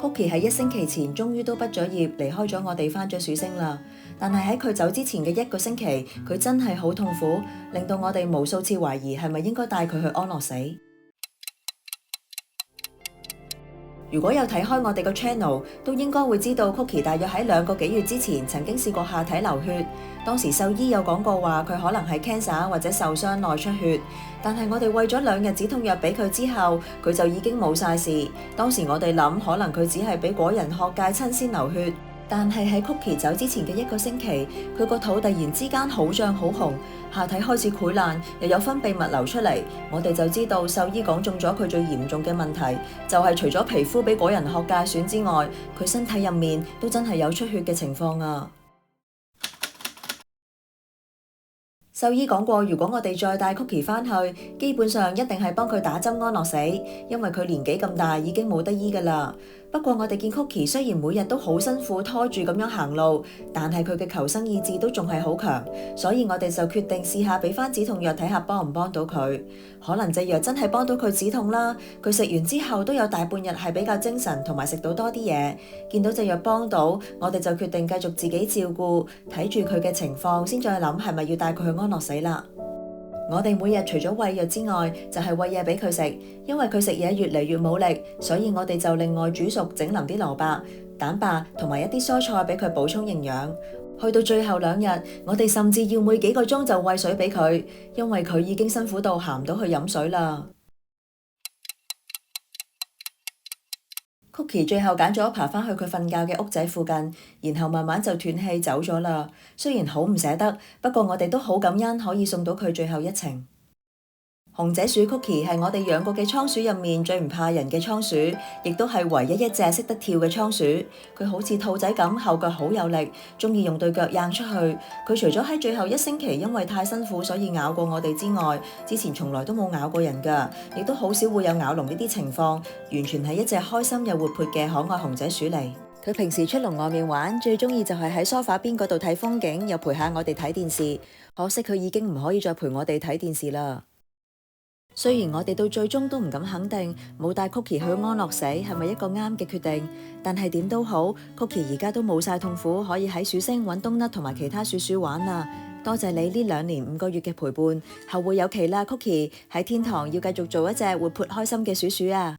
Cookie 喺1星期前終於都畢咗業，離開咗我哋返咗鼠星啦。但係喺佢走之前嘅1個星期，佢真係好痛苦，令到我哋無數次懷疑係咪應該帶佢去安樂死。如果有睇開我哋個 channel， 都應該會知道 Cookie 大約喺2個幾月之前曾經試過下體流血，當時獸醫有講過話佢可能係 cancer 或者受傷內出血，但係我哋餵咗2日止痛藥俾佢之後，佢就已經冇晒事。當時我哋諗可能佢只係俾果仁學界親先流血，但係喺 Cookie 走之前嘅1個星期，佢個肚突然之間好脹好紅，下體開始潰爛，又有分泌物流出嚟，我哋就知道獸醫講中咗佢最嚴重嘅問題，就係除咗皮膚俾果仁學界損之外，佢身體入面都真係有出血嘅情況啊！獸醫講過，如果我哋再帶 Cookie 返去，基本上一定係幫佢打針安樂死，因為佢年紀咁大，已經冇得醫㗎喇。不過我哋見 Cookie 雖然每日都好辛苦拖住咁樣行路，但係佢嘅求生意志都仲係好強，所以我哋就決定試下俾返止痛藥睇下幫唔幫到佢。可能隻藥真係幫到佢止痛啦，佢食完之後都有大半日係比較精神，同埋食到多啲嘢。見到隻藥幫到，我哋就決定繼續自己照顧，睇住佢嘅情況先再諗係咪要帶佢去安樂死啦。我哋每日除咗餵藥之外，就係餵嘢俾佢食，因為佢食嘢越嚟越冇力，所以我哋就另外煮熟整腍啲蘿蔔、蛋白同埋一啲蔬菜俾佢補充營養。去到最後2日，我哋甚至要每幾個鐘就餵水俾佢，因為佢已經辛苦到行唔到去飲水啦。Cookie 最後揀咗爬返去佢瞓覺嘅屋仔附近，然後慢慢就斷氣走咗啦。雖然好唔捨得，不過我哋都好感恩可以送到佢最後一程。紅姐鼠 Cookie 係我哋養過嘅倉鼠入面最唔怕人嘅倉鼠，亦都係唯一一隻識得跳嘅倉鼠。佢好似兔仔咁，後腳好有力，鍾意用對腳掟出去。佢除咗喺最後1星期因為太辛苦所以咬過我哋之外，之前從來都冇咬過人㗎，亦都好少會有咬籠呢啲情況。完全係一隻開心又活潑嘅可愛紅姐鼠嚟。佢平時出籠外面玩，最鍾意就係喺梳化邊嗰度睇風景，又陪下我哋睇電視。可惜佢已經唔可以再陪我哋睇電視啦。雖然我哋到最終都唔敢肯定冇帶 Cookie 去安樂死係咪一個啱嘅決定，但係點都好 ，Cookie 而家都冇晒痛苦，可以喺鼠星揾冬甩同埋其他鼠鼠玩啦。多謝你呢2年5個月嘅陪伴，後會有期啦 ，Cookie 喺天堂要繼續做一隻活潑開心嘅鼠鼠啊！